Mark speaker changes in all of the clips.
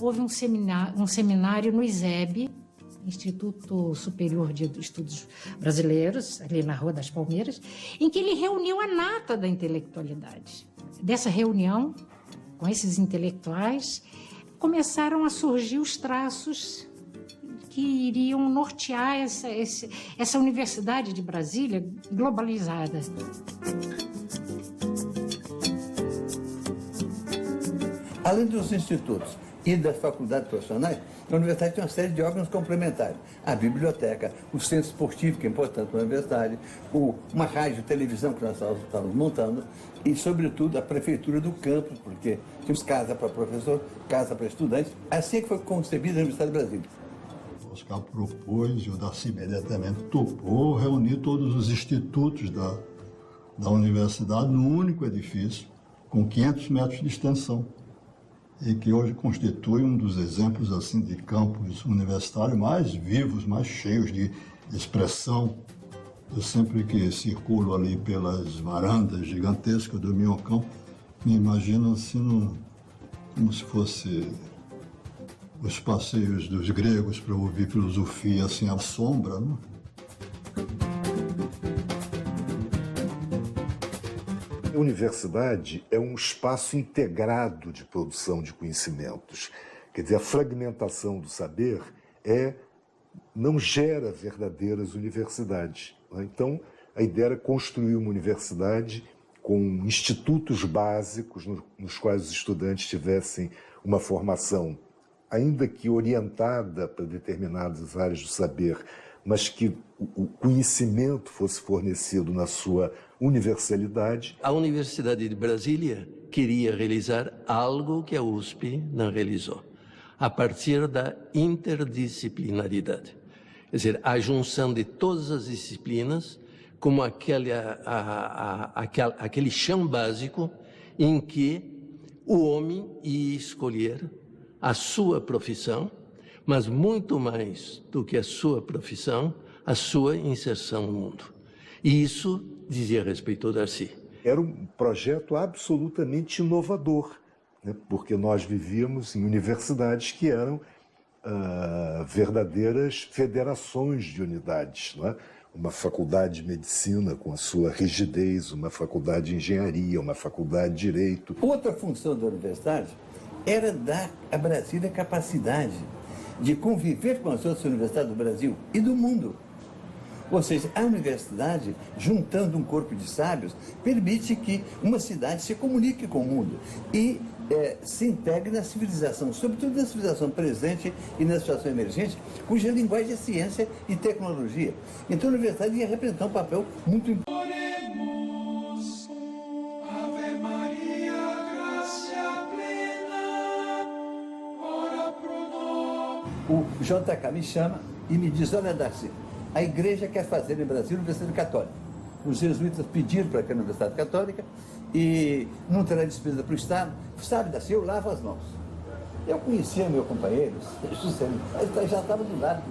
Speaker 1: houve um seminário no ISEB, Instituto Superior de Estudos Brasileiros, ali na Rua das Palmeiras, em que ele reuniu a nata da intelectualidade. Dessa reunião, com esses intelectuais, começaram a surgir os traços que iriam nortear essa Universidade de Brasília globalizada.
Speaker 2: Além dos institutos e das faculdades profissionais, a universidade tem uma série de órgãos complementares. A biblioteca, o centro esportivo, que é importante para a universidade, uma rádio e televisão que nós estamos montando e, sobretudo, a prefeitura do campus, porque tínhamos casa para professor, casa para estudante. Assim que foi concebida a Universidade de Brasília.
Speaker 3: O Oscar propôs e o Darcy imediatamente topou reunir todos os institutos da universidade num único edifício, com 500 metros de extensão, e que hoje constitui um dos exemplos assim de campus universitário mais vivos, mais cheios de expressão. Eu sempre que circulo ali pelas varandas gigantescas do Minhocão, me imagino assim como se fosse os passeios dos gregos para ouvir filosofia assim à sombra, né?
Speaker 4: A universidade é um espaço integrado de produção de conhecimentos. Quer dizer, a fragmentação do saber não gera verdadeiras universidades. Então, a ideia era construir uma universidade com institutos básicos nos quais os estudantes tivessem uma formação, ainda que orientada para determinadas áreas do saber, mas que o conhecimento fosse fornecido na sua universalidade.
Speaker 5: A Universidade de Brasília queria realizar algo que a USP não realizou, a partir da interdisciplinaridade. Quer dizer, a junção de todas as disciplinas como aquele chão básico em que o homem ia escolher a sua profissão, mas muito mais do que a sua profissão, a sua inserção no mundo. E isso dizia respeito ao Darcy.
Speaker 4: Era um projeto absolutamente inovador, né? Porque nós vivíamos em universidades que eram verdadeiras federações de unidades, não é? Uma faculdade de medicina com a sua rigidez, uma faculdade de engenharia, uma faculdade de direito.
Speaker 2: Outra função da universidade era dar a Brasília capacidade de conviver com as outras universidades do Brasil e do mundo. Ou seja, a universidade, juntando um corpo de sábios, permite que uma cidade se comunique com o mundo e se integre na civilização, sobretudo na civilização presente e na situação emergente, cuja linguagem é ciência e tecnologia. Então a universidade ia representar um papel muito importante. O JK me chama e me diz: olha, Darcy, a igreja quer fazer em Brasília uma universidade católica. Os jesuítas pediram para que a universidade católica e não terá despesa para o Estado. Sabe, Darcy, eu lavo as mãos. Eu conhecia meu companheiro, ele já estava do lado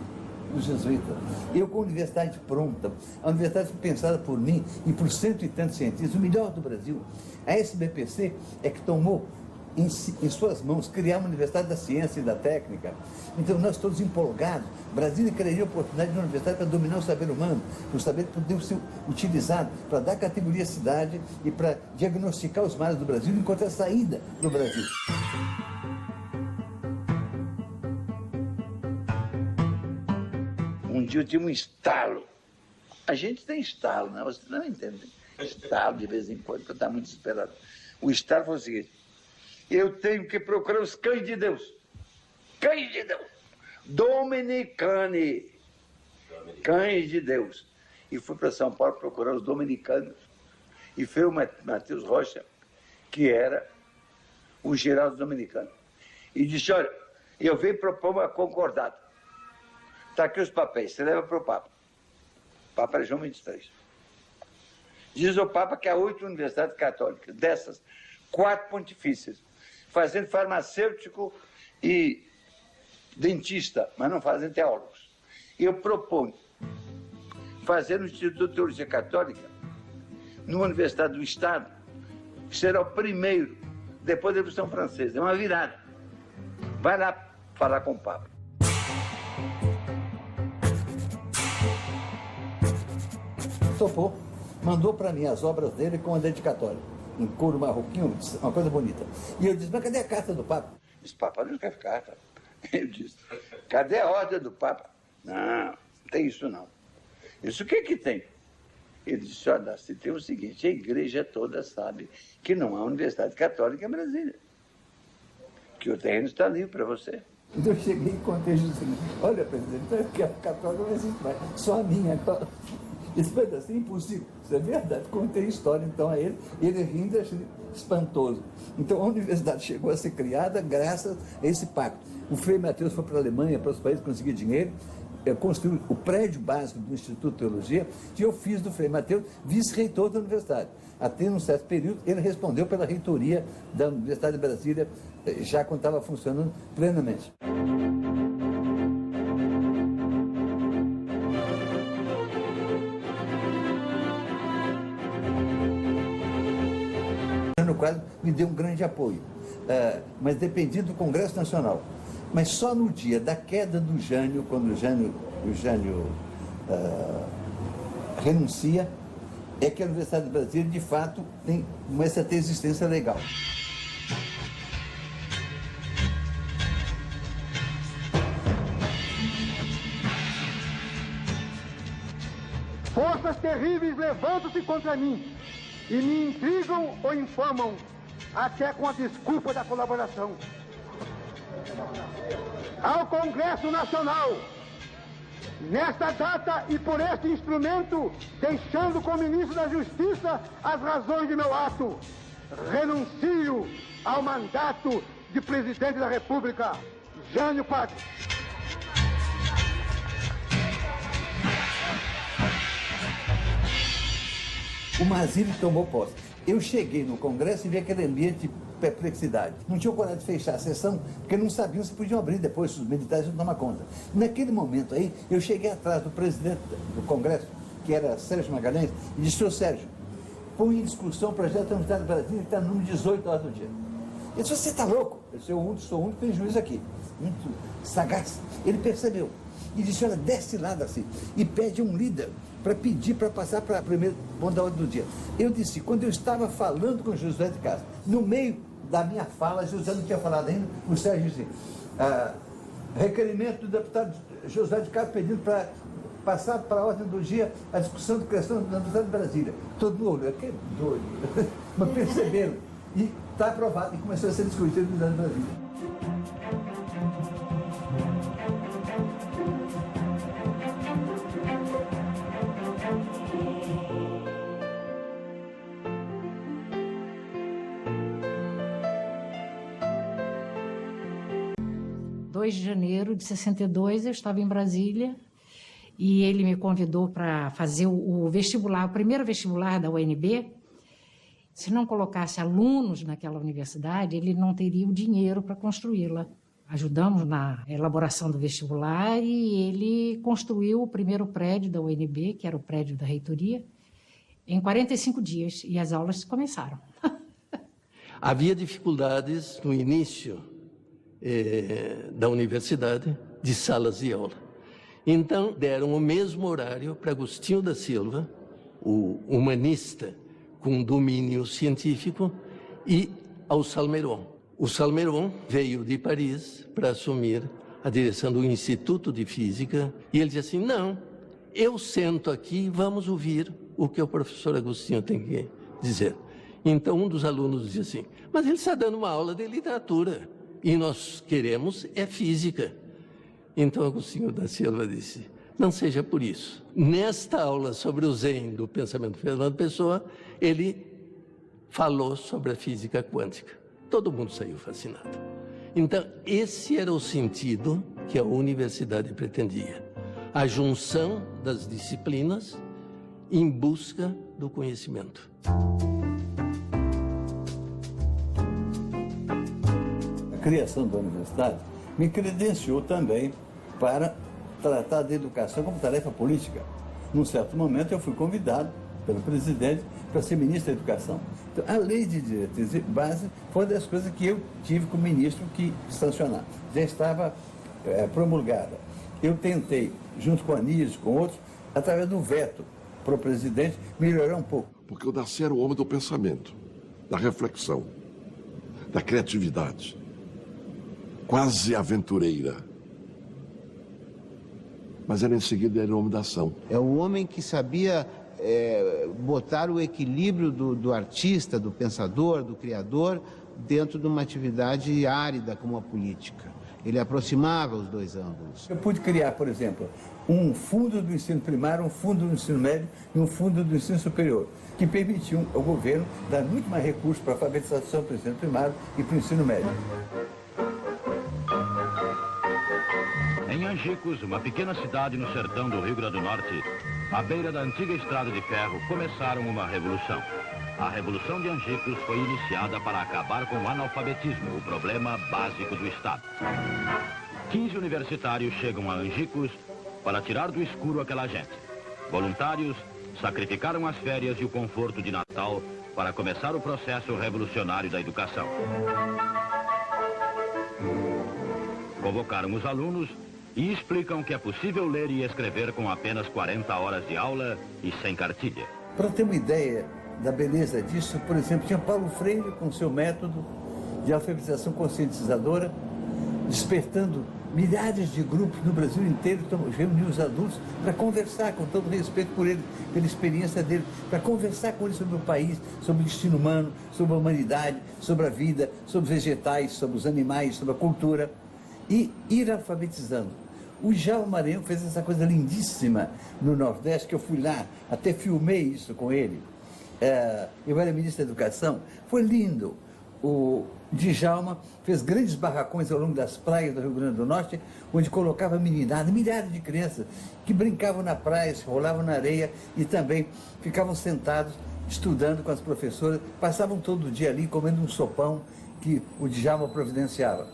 Speaker 2: dos jesuítas. Eu com a universidade pronta, a universidade pensada por mim e por cento e tantos cientistas, o melhor do Brasil. A SBPC é que tomou em suas mãos criar uma universidade da ciência e da técnica. Então nós todos empolgados, Brasília quereria a oportunidade de uma universidade para dominar o saber humano, o saber que poderia ser utilizado para dar categoria à cidade e para diagnosticar os males do Brasil e encontrar saída do Brasil. Um dia eu tive um estalo. A gente tem estalo, né? Você não entende. Estalo de vez em quando, porque está muito desesperado. O estalo foi o seguinte: eu tenho que procurar os cães de Deus. Cães de Deus. Dominicani. Cães de Deus. E fui para São Paulo procurar os dominicanos. E foi o Matheus Rocha, que era o geral dos dominicanos. E disse: olha, eu venho propor uma concordata. Está aqui os papéis, você leva para o Papa. O Papa era João 23. Diz o Papa que há 8 universidades católicas, dessas 4 pontifícias, fazendo farmacêutico e dentista, mas não fazem teólogos. Eu proponho fazer no Instituto de Teologia Católica, numa universidade do Estado, que será o primeiro, depois da Revolução Francesa. É uma virada. Vai lá falar com o Papa. Topou, mandou para mim as obras dele com a dedicatória, em couro marroquino, uma coisa bonita. E eu disse, mas cadê a carta do Papa? Ele disse, Papa não escreve carta. Eu disse, cadê a ordem do Papa? Não tem isso não. Isso o que tem? Ele disse, olha, se tem o seguinte, a igreja toda sabe que não há universidade católica em Brasília, que o terreno está livre para você. Então eu cheguei e contei o seguinte, olha, presidente, a católica não existe mais, só a minha. Isso foi assim, impossível. Isso é verdade. Contei a história então a ele, ele rindo, achei espantoso. Então a universidade chegou a ser criada graças a esse pacto. O Frei Mateus foi para a Alemanha, para os países conseguir dinheiro, construiu o prédio básico do Instituto de Teologia, que eu fiz do Frei Mateus vice-reitor da universidade. Até num certo período, ele respondeu pela reitoria da Universidade de Brasília, já quando estava funcionando plenamente. No quadro, me deu um grande apoio, mas dependia do Congresso Nacional. Mas só no dia da queda do Jânio, quando o Jânio renuncia, é que a Universidade de Brasília, de fato, começa a ter existência legal.
Speaker 6: Forças terríveis levantam-se contra mim e me intrigam ou infamam, até com a desculpa da colaboração. Ao Congresso Nacional, nesta data e por este instrumento, deixando com o ministro da Justiça as razões de meu ato, renuncio ao mandato de presidente da República, Jânio Quadros.
Speaker 2: O Mazili tomou posse. Eu cheguei no Congresso e vi aquele ambiente de perplexidade. Não tinha coragem de fechar a sessão, porque não sabiam se podiam abrir depois, se os militares iam tomar conta. Naquele momento aí, eu cheguei atrás do presidente do Congresso, que era Sérgio Magalhães, e disse, senhor Sérgio, põe em discussão o projeto da Universidade do Brasil, que está no número 18 horas do dia. Ele disse, você está louco? Eu disse, sou o único que tem juiz aqui. Muito sagaz. Ele percebeu. E disse, olha, desce lá, assim, e pede um líder para pedir para passar para a primeira ponta da ordem do dia. Eu disse, quando eu estava falando com José de Castro, no meio da minha fala, José não tinha falado ainda, o Sérgio disse, requerimento do deputado José de Castro pedindo para passar para a ordem do dia a discussão de questão da Universidade de Brasília. Todo mundo olhou, que doido. Mas perceberam, e está aprovado, e começou a ser discutido na Universidade de Brasília.
Speaker 1: 2 de janeiro de 62, eu estava em Brasília e ele me convidou para fazer o vestibular, o primeiro vestibular da UNB. Se não colocasse alunos naquela universidade, ele não teria o dinheiro para construí-la. Ajudamos na elaboração do vestibular e ele construiu o primeiro prédio da UNB, que era o prédio da reitoria, em 45 dias, e as aulas começaram.
Speaker 5: Havia dificuldades no início da universidade, de salas de aula. Então, deram o mesmo horário para Agostinho da Silva, o humanista com domínio científico, e ao Salmeron. O Salmeron veio de Paris para assumir a direção do Instituto de Física, e ele disse assim, não, eu sento aqui e vamos ouvir o que o professor Agostinho tem que dizer. Então, um dos alunos disse assim, mas ele está dando uma aula de literatura, e nós queremos é física. Então, Agostinho da Silva disse, não seja por isso. Nesta aula sobre o Zen do pensamento de Fernando Pessoa, ele falou sobre a física quântica. Todo mundo saiu fascinado. Então, esse era o sentido que a universidade pretendia. A junção das disciplinas em busca do conhecimento.
Speaker 2: A criação da universidade me credenciou também para tratar da educação como tarefa política. Num certo momento eu fui convidado pelo presidente para ser ministro da Educação. Então, a lei de diretrizes e base foi uma das coisas que eu tive como ministro que sancionar. Já estava promulgada. Eu tentei, junto com a Anísio, com outros, através do veto para o presidente, melhorar um pouco.
Speaker 7: Porque o Darcy era o homem do pensamento, da reflexão, da criatividade, quase aventureira. Mas em seguida era o homem da ação.
Speaker 8: É o homem que sabia botar o equilíbrio do artista, do pensador, do criador, dentro de uma atividade árida como a política. Ele aproximava os dois ângulos.
Speaker 2: Eu pude criar, por exemplo, um fundo do ensino primário, um fundo do ensino médio e um fundo do ensino superior, que permitiam ao governo dar muito mais recursos para a alfabetização para o ensino primário e para o ensino médio.
Speaker 9: Em Angicos, uma pequena cidade no sertão do Rio Grande do Norte, à beira da antiga estrada de ferro, começaram uma revolução. A Revolução de Angicos foi iniciada para acabar com o analfabetismo, o problema básico do Estado. 15 universitários chegam a Angicos para tirar do escuro aquela gente. Voluntários sacrificaram as férias e o conforto de Natal para começar o processo revolucionário da educação. Convocaram os alunos e explicam que é possível ler e escrever com apenas 40 horas de aula e sem cartilha.
Speaker 2: Para ter uma ideia da beleza disso, por exemplo, tinha Paulo Freire com seu método de alfabetização conscientizadora, despertando milhares de grupos no Brasil inteiro, reuniu os adultos para conversar, com todo respeito por ele, pela experiência dele, para conversar com ele sobre o país, sobre o destino humano, sobre a humanidade, sobre a vida, sobre os vegetais, sobre os animais, sobre a cultura, e ir alfabetizando. O Djalma Maranhão fez essa coisa lindíssima no Nordeste, que eu fui lá, até filmei isso com ele. Eu era ministro da Educação, foi lindo. O Djalma fez grandes barracões ao longo das praias do Rio Grande do Norte, onde colocava meninada, milhares de crianças que brincavam na praia, se rolavam na areia e também ficavam sentados estudando com as professoras, passavam todo dia ali comendo um sopão que o Djalma providenciava.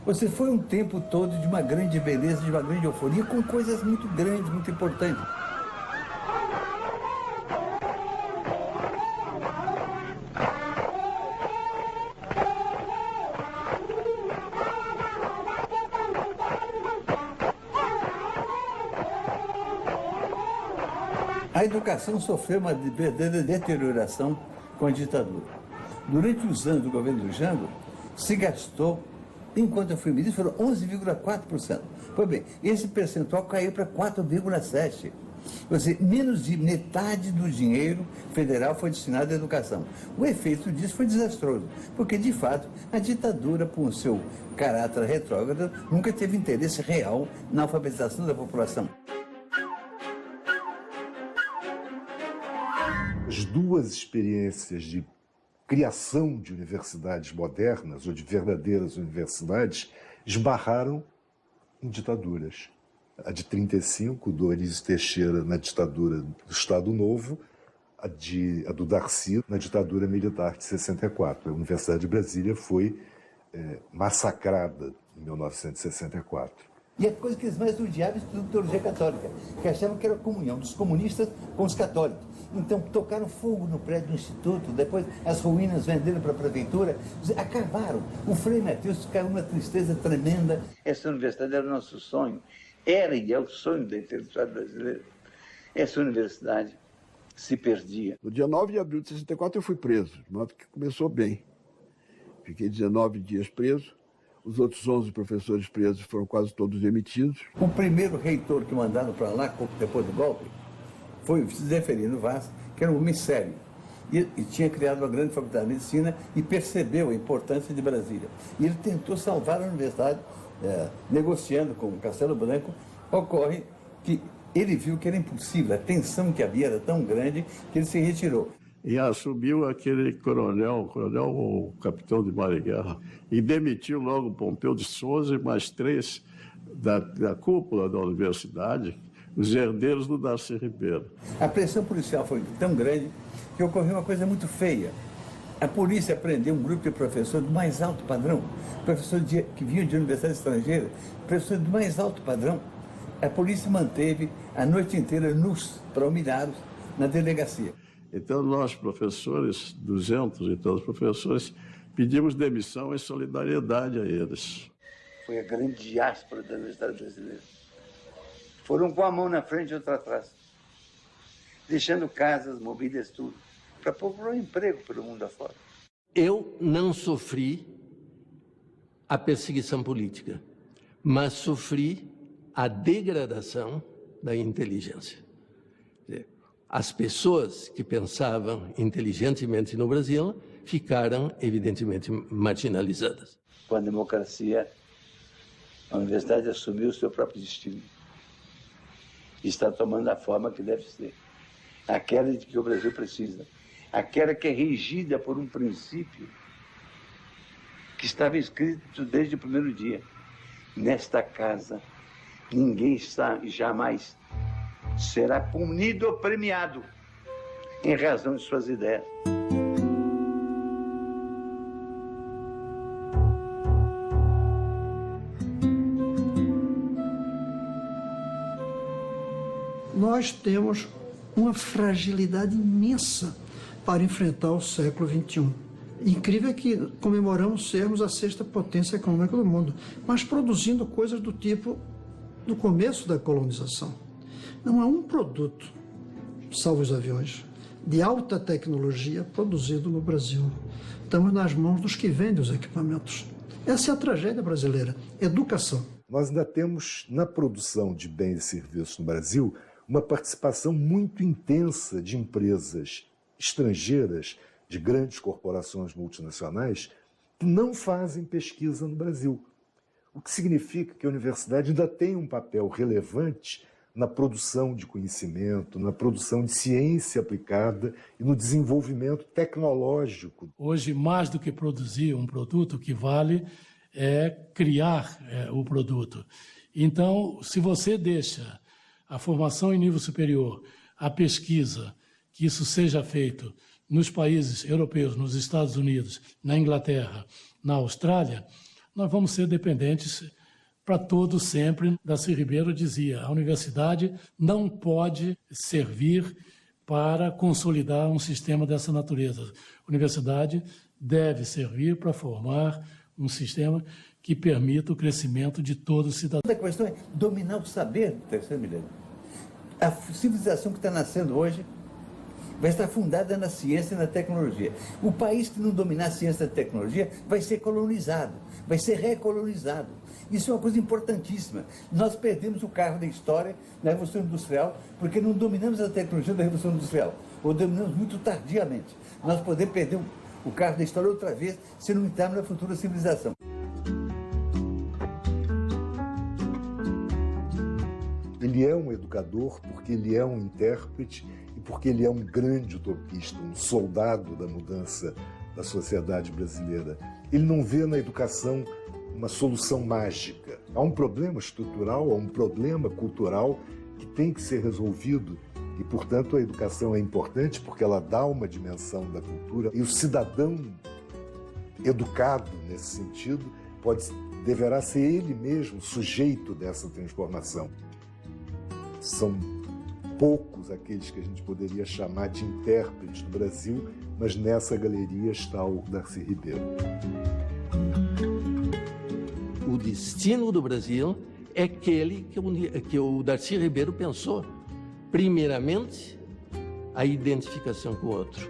Speaker 2: Você foi um tempo todo de uma grande beleza, de uma grande euforia, com coisas muito grandes, muito importantes. A educação sofreu uma verdadeira deterioração com a ditadura. Durante os anos do governo do Jango, se gastou, enquanto eu fui ministro, foram 11,4%. Pois bem, esse percentual caiu para 4,7%. Ou seja, menos de metade do dinheiro federal foi destinado à educação. O efeito disso foi desastroso, porque, de fato, a ditadura, por seu caráter retrógrado, nunca teve interesse real na alfabetização da população.
Speaker 4: As duas experiências de criação de universidades modernas ou de verdadeiras universidades esbarraram em ditaduras. A de 35, do Anísio Teixeira na ditadura do Estado Novo, a do Darcy na ditadura militar de 64. A Universidade de Brasília foi massacrada em 1964.
Speaker 2: E a coisa que eles mais odiavam é a Instituto de Teologia Católica, que achavam que era a comunhão dos comunistas com os católicos. Então tocaram fogo no prédio do Instituto, depois as ruínas venderam para a prefeitura, acabaram. O Frei Mateus caiu numa tristeza tremenda. Essa universidade era o nosso sonho, era e é o sonho da intelectualidade brasileira. Essa universidade se perdia.
Speaker 10: No dia 9 de abril de 64 eu fui preso, de modo que começou bem. Fiquei 19 dias preso. Os outros 11 professores presos foram quase todos demitidos.
Speaker 2: O primeiro reitor que mandaram para lá, depois do golpe, foi o Zeferino Vaz, que era um homem sério. E tinha criado uma grande faculdade de medicina e percebeu a importância de Brasília. E ele tentou salvar a universidade, negociando com o Castelo Branco. Ocorre que ele viu que era impossível, a tensão que havia era tão grande que ele se retirou.
Speaker 11: E assumiu aquele coronel, o capitão de mar e guerra, e demitiu logo Pompeu de Souza e mais 3 da cúpula da universidade, os herdeiros do Darcy Ribeiro.
Speaker 2: A pressão policial foi tão grande que ocorreu uma coisa muito feia. A polícia prendeu um grupo de professores do mais alto padrão, professores que vinham de universidades estrangeiras, professores do mais alto padrão. A polícia manteve a noite inteira nus para humilhá-los na delegacia.
Speaker 11: Então, nós, professores, 200 e tantos professores, pedimos demissão em solidariedade a eles.
Speaker 2: Foi a grande diáspora da Universidade Brasileira. Foram com a mão na frente e outra atrás, deixando casas, mobílias, tudo, para procurar um emprego pelo mundo afora.
Speaker 5: Eu não sofri a perseguição política, mas sofri a degradação da inteligência. As pessoas que pensavam inteligentemente no Brasil ficaram, evidentemente, marginalizadas.
Speaker 2: Com a democracia, a universidade assumiu o seu próprio destino. E está tomando a forma que deve ser. Aquela de que o Brasil precisa. Aquela que é regida por um princípio que estava escrito desde o primeiro dia. Nesta casa, ninguém jamais será punido ou premiado em razão de suas ideias.
Speaker 12: Nós temos uma fragilidade imensa para enfrentar o século XXI. Incrível é que comemoramos sermos a 6ª potência econômica do mundo, mas produzindo coisas do tipo do começo da colonização. Não há um produto, salvo os aviões, de alta tecnologia produzido no Brasil. Estamos nas mãos dos que vendem os equipamentos. Essa é a tragédia brasileira, educação.
Speaker 4: Nós ainda temos, na produção de bens e serviços no Brasil, uma participação muito intensa de empresas estrangeiras, de grandes corporações multinacionais, que não fazem pesquisa no Brasil. O que significa que a universidade ainda tem um papel relevante na produção de conhecimento, na produção de ciência aplicada e no desenvolvimento tecnológico.
Speaker 13: Hoje, mais do que produzir um produto, o que vale é criar o produto. Então, se você deixa a formação em nível superior, a pesquisa, que isso seja feito nos países europeus, nos Estados Unidos, na Inglaterra, na Austrália, nós vamos ser dependentes para todo sempre. Darcy Ribeiro dizia, a universidade não pode servir para consolidar um sistema dessa natureza. A universidade deve servir para formar um sistema que permita o crescimento de todo cidadão.
Speaker 2: A questão é dominar o saber do terceiro milênio. A civilização que está nascendo hoje vai estar fundada na ciência e na tecnologia. O país que não dominar a ciência e a tecnologia vai ser colonizado, vai ser recolonizado. Isso é uma coisa importantíssima. Nós perdemos o carro da história na Revolução Industrial porque não dominamos a tecnologia da Revolução Industrial, ou dominamos muito tardiamente. Nós podemos perder o carro da história outra vez se não entrarmos na futura civilização.
Speaker 4: Ele é um educador porque ele é um intérprete e porque ele é um grande utopista, um soldado da mudança da sociedade brasileira. Ele não vê na educação uma solução mágica. Há um problema estrutural, há um problema cultural que tem que ser resolvido e, portanto, a educação é importante porque ela dá uma dimensão da cultura e o cidadão educado nesse sentido deverá ser ele mesmo sujeito dessa transformação. São poucos aqueles que a gente poderia chamar de intérpretes do Brasil, mas nessa galeria está o Darcy Ribeiro.
Speaker 5: O destino do Brasil é aquele que o Darcy Ribeiro pensou. Primeiramente, a identificação com o outro.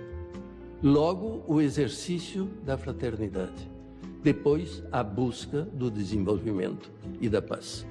Speaker 5: Logo, o exercício da fraternidade. Depois, a busca do desenvolvimento e da paz.